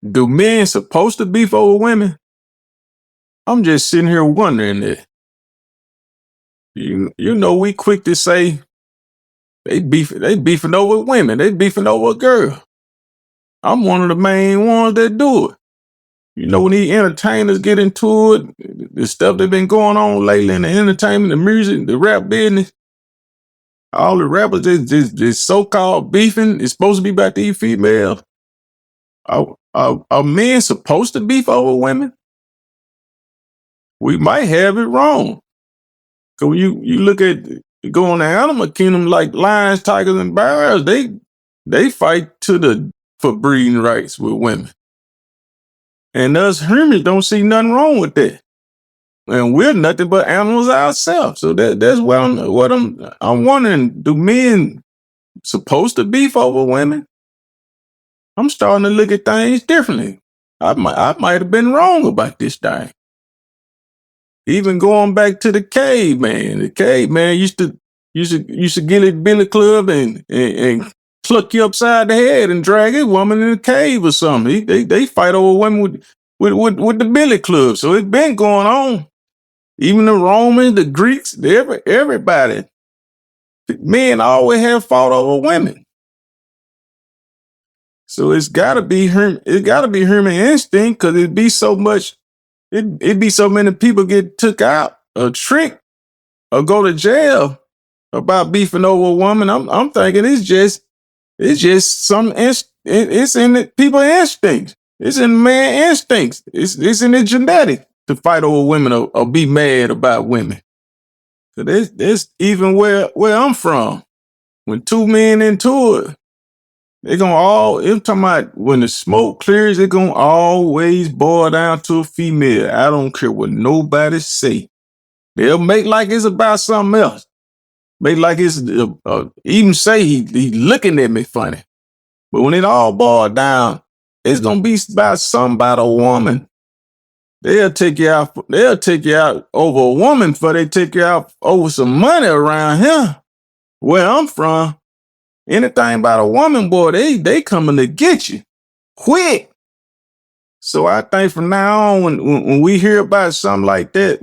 Do men supposed to beef over women? I'm just sitting here wondering that. You know we quick to say they beefing over women, they beefing over a girl. I'm one of the main ones that do it. You know when these entertainers get into it, the stuff that been going on lately in the entertainment, the music, the rap business, all the rappers just so-called beefing. It's supposed to be about these females. Are men supposed to beef over women? We might have it wrong. Cause when you look at go on the animal kingdom like lions, tigers, and bears, they fight for breeding rights with women. And us humans don't see nothing wrong with that. And we're nothing but animals ourselves. So that's what I'm wondering, do men supposed to beef over women? I'm starting to look at things differently. I might have been wrong about this thing. Even going back to the caveman. The caveman used to get a billy club and pluck you upside the head and drag his woman in the cave or something. They fight over women with the billy club. So it's been going on. Even the Romans, the Greeks, everybody. Men always have fought over women. So it's gotta be human instinct, because it'd be so much, it'd be so many people get took out or tricked or go to jail about beefing over a woman. I'm thinking it's just it's in the people instincts. It's in man instincts. It's in the genetic to fight over women or be mad about women. So this even where I'm from. When two men into it, I'm talking about when the smoke clears, it's gonna always boil down to a female. I don't care what nobody say. They'll make like it's about something else. Make like it's even say he looking at me funny. But when it all boils down, it's gonna be about something about a woman. They'll take you out over a woman before they take you out over some money around here. Where I'm from, anything about a woman, boy, they coming to get you quick. So I think from now on, when we hear about something like that,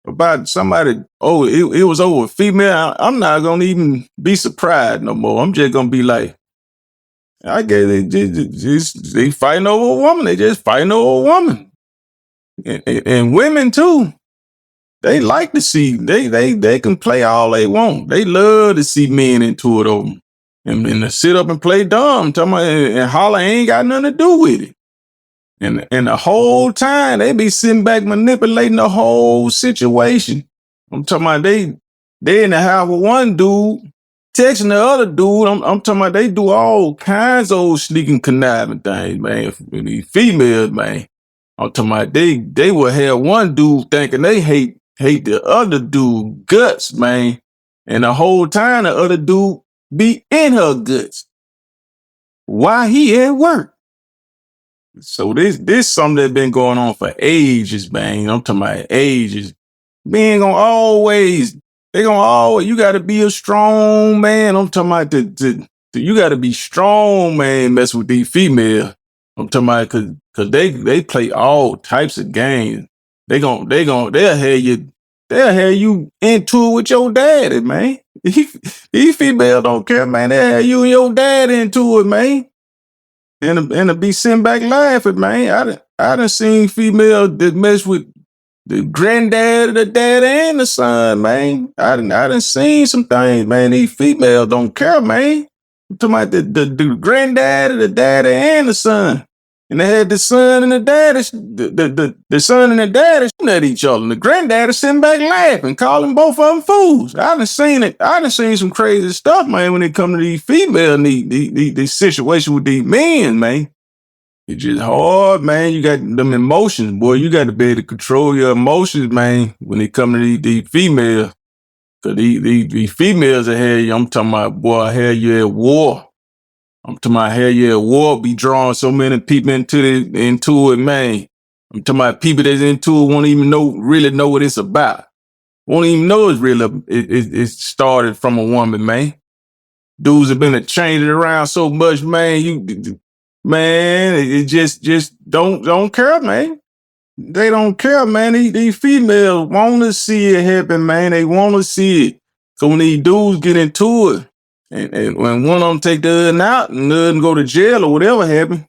about somebody, it was over a female, I'm not gonna even be surprised no more. I'm just gonna be like, I guess they fighting over a woman. They just fighting over a woman, and women too. They like to see they can play all they want. They love to see men into it over them. And to sit up and play dumb, and holler ain't got nothing to do with it. And the whole time they be sitting back manipulating the whole situation. I'm talking about they in the house with one dude texting the other dude. I'm talking about they do all kinds of old sneaking conniving things, man. These females, man. I'm talking about they will have one dude thinking they hate the other dude guts, man. And the whole time the other dude be in her guts. Why he at work? So this something that's been going on for ages, man. I'm talking about ages. Men you gotta be a strong man. I'm talking about you gotta be strong, man, mess with these females. I'm talking about cause they play all types of games. They'll have you into it with your daddy, man. These females don't care, man. They'll have you and your dad into it, man. And to be sitting back laughing, man. I done seen females that mess with the granddad, the dad, and the son, man. I done seen some things, man. These females don't care, man. I'm talking about the granddad, the daddy, and the son. And they had the son and the daddy, the son and the daddy shooting at each other. And the granddaddy sitting back laughing, calling both of them fools. I done seen it. I done seen some crazy stuff, man, when it come to these females and these situation with these men, man. It's just hard, man. You got them emotions, boy. You got to be able to control your emotions, man, when it come to these females. Cause these females that have you, I'm talking about, boy, I have you at war. I'm talking about hell yeah, war be drawing so many people into it, man. I'm talking about people that's into it won't even really know what it's about. Won't even know it's really it started from a woman, man. Dudes have been changing around so much, man. Man, it just don't care, man. They don't care, man. These females want to see it happen, man. They want to see it. So when these dudes get into it, and when one of them take the other out and the other go to jail or whatever happened,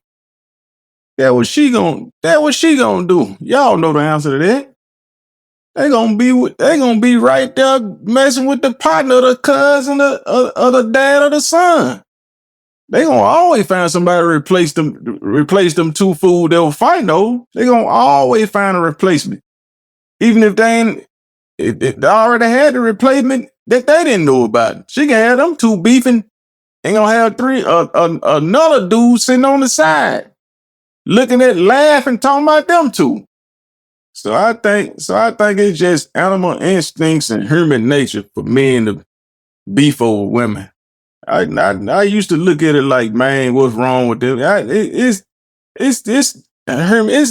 that what she gonna do. Y'all know the answer to that. They gonna be right there messing with the partner, the cousin, the dad, or the son. They gonna always find somebody to replace them two fools that were fighting over. They gonna always find a replacement. Even if they ain't, if they already had the replacement that they didn't know about. She can have them two beefing and gonna have another dude sitting on the side, looking at, laughing, talking about them two. So I think it's just animal instincts and human nature for men to beef over women. I used to look at it like, man, what's wrong with them? It's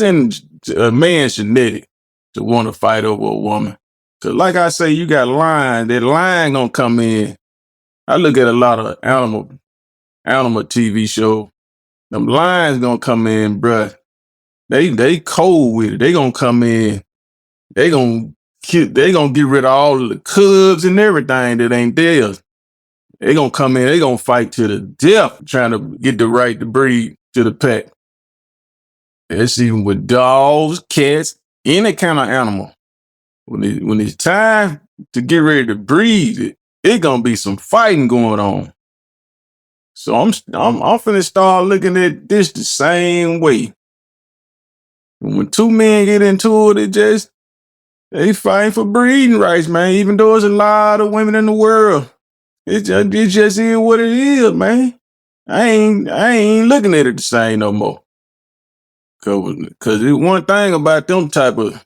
in a man's genetic to want to fight over a woman. Cause like I say, you got lion. That lion gonna come in. I look at a lot of animal TV show. Them lions gonna come in, bruh. They cold with it. They gonna come in. They gonna they gonna get rid of all of the cubs and everything that ain't theirs. They gonna come in. They gonna fight to the death, trying to get the right to breed to the pack. It's even with dogs, cats, any kind of animal. When it's time to get ready to breed, it gonna be some fighting going on. So I'm finna start looking at this the same way. When two men get into it, they fighting for breeding rights, man. Even though there's a lot of women in the world, it just is what it is, man. I ain't looking at it the same no more. Cause it's one thing about them type of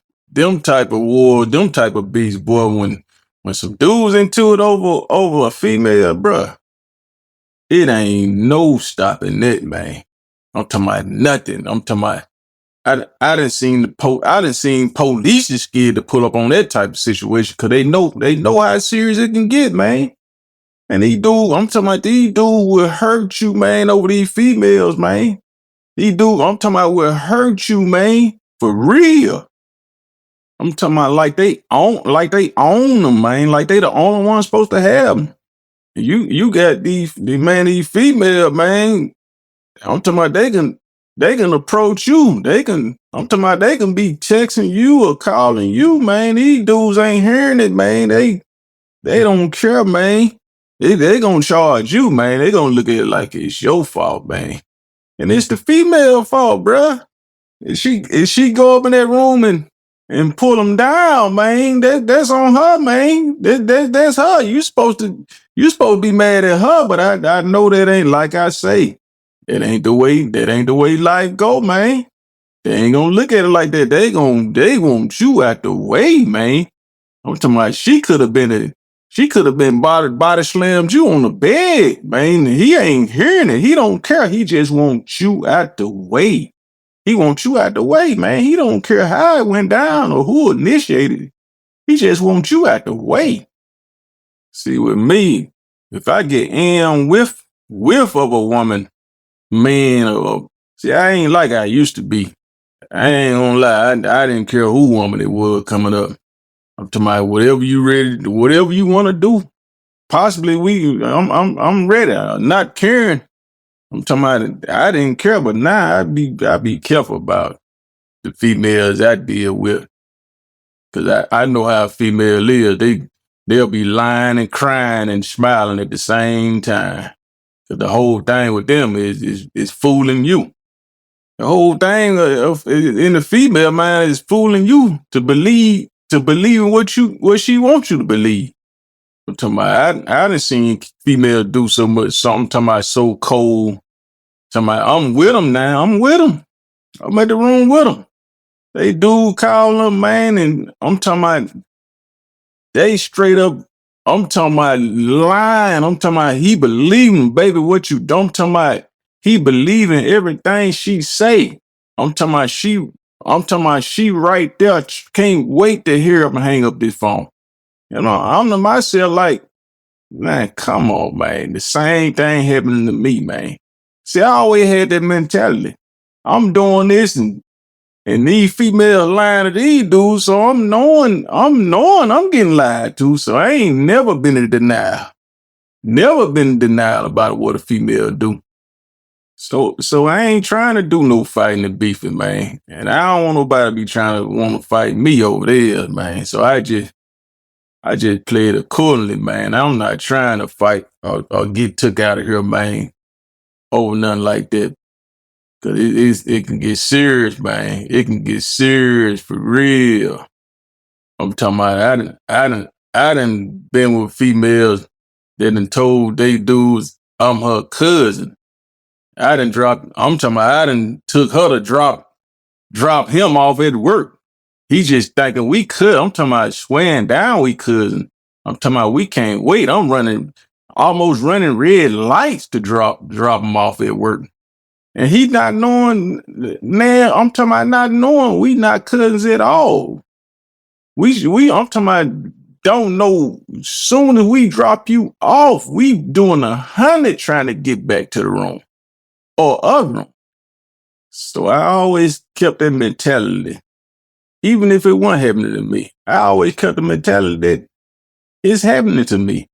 war, them type of beasts, boy. When some dudes into it over a female, bruh, it ain't no stopping that, man. I'm talking about nothing. I'm talking about I done seen police is scared to pull up on that type of situation because they know how serious it can get, man. And I'm talking about these dudes will hurt you, man, over these females, man. These dudes, I'm talking about will hurt you, man, for real. I'm talking about like they own them, man. Like they the only ones supposed to have them. You got these female, man. I'm talking about they can approach you. I'm talking about they can be texting you or calling you, man. These dudes ain't hearing it, man. They don't care, man. They gonna charge you, man. They gonna look at it like it's your fault, man. And it's the female fault, bruh. If she go up in that room and pull them down, man, that's on her, man. That's her. You supposed to be mad at her, but I know that ain't, like I say. That ain't the way life go, man. They ain't gonna look at it like that. They want you out the way, man. I'm talking about she could have been body slammed you on the bed, man. He ain't hearing it. He don't care. He just wants you out the way. He wants you out the way, man. He don't care how it went down or who initiated it. He just wants you out the way. See, with me, if I get in with of a woman, man, see, I ain't like I used to be. I ain't gonna lie. I didn't care who woman it was coming up. I'm talking about whatever you ready, whatever you want to do. Possibly I'm ready. Not caring. I'm talking about I didn't care, but now I be careful about the females I deal with. Cause I know how a female is. They'll be lying and crying and smiling at the same time. Cause the whole thing with them is fooling you. The whole thing in the female mind is fooling you to believe in what she wants you to believe. I'm talking about I done seen females do so much something, talking about so cold. Talking about I'm with them now. I'm with them. I'm at the room with them. They do call them, man, and I'm talking about they straight up. I'm talking about lying. I'm talking about he believing, baby, what you don't. I'm talking about he believing everything she say. I'm talking about she right there. Can't wait to hear him hang up this phone. You know, I'm to myself like, man, come on, man. The same thing happening to me, man. See, I always had that mentality. I'm doing this and these females lying to these dudes, so I'm knowing I'm getting lied to. So I ain't never been in denial. Never been in denial about what a female do. So I ain't trying to do no fighting and beefing, man. And I don't want nobody to be trying to want to fight me over there, man. So I just played accordingly, man. I'm not trying to fight or get took out of here, man, over nothing like that. Cause it can get serious, man. It can get serious for real. I'm talking about I done been with females that done told they dudes I'm her cousin. I'm talking about I done took her to drop him off at work. He just thinking we could. I'm talking about swearing down we couldn't. I'm talking about we can't wait. I'm almost running red lights to drop him off at work. And he not knowing, man, I'm talking about not knowing we not cousins at all. I'm talking about don't know. Soon as we drop you off, we doing 100 trying to get back to the room or other room. So I always kept that mentality. Even if it wasn't happening to me, I always kept the mentality that it's happening to me.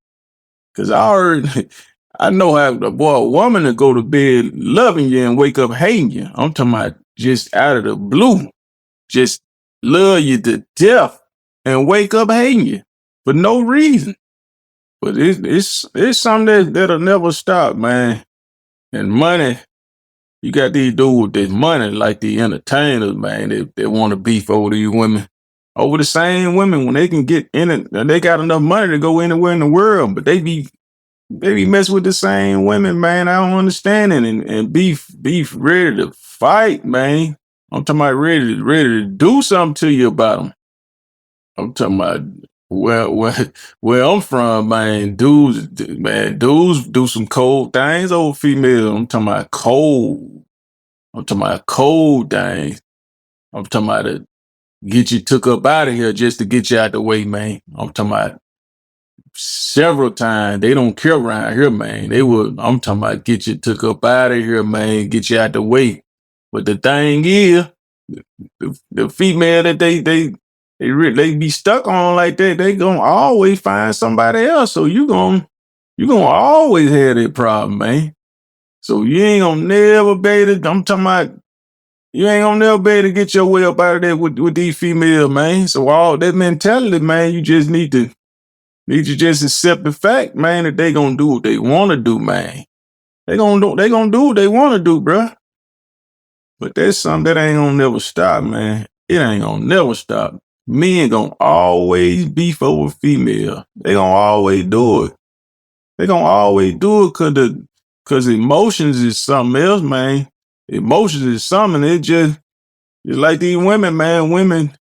Cause I know how a woman to go to bed loving you and wake up hating you. I'm talking about just out of the blue, just love you to death and wake up hating you for no reason. But it's something that'll never stop, man. And money, you got these dudes with this money, like the entertainers, man, they want to beef over these women. Over the same women when they can get in it, and they got enough money to go anywhere in the world, but they be messing with the same women, man. I don't understand it. And beef ready to fight, man. I'm talking about ready to do something to you about them. I'm talking about where I'm from, man. Dudes do some cold things over females. I'm talking about cold. I'm talking about cold things. I'm talking about to get you took up out of here just to get you out the way, man. I'm talking about several times. They don't care around here, man. I'm talking about get you took up out of here, man. Get you out the way. But the thing is, the female that they be stuck on like that, they gonna always find somebody else. So you gonna always have that problem, man. So you ain't gonna never be able to, I'm talking about, you ain't gonna never be able to get your way up out of there with these females, man. So all that mentality, man, you just need to just accept the fact, man, that they gonna do what they want to do, man. They gonna do what they want to do, bruh. But that's something that ain't gonna never stop, man. It ain't gonna never stop. Men gonna always beef over female. They gonna always do it. They gonna always do it cause emotions is something else, man. Emotions is something. It's like these women, man.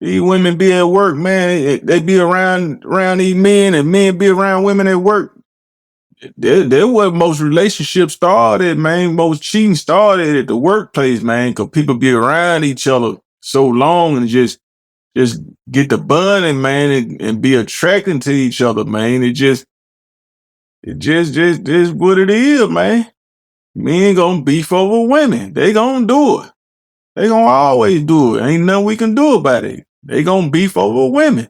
These women be at work, man. They be around these men, and men be around women at work. That what most relationships started, man. Most cheating started at the workplace, man. Because people be around each other so long and just get the bonding, man, and be attracted to each other, man. It just is what it is, man. Men gonna beef over women. They gonna do it. They gonna always do it. Ain't nothing we can do about it. They gonna beef over women.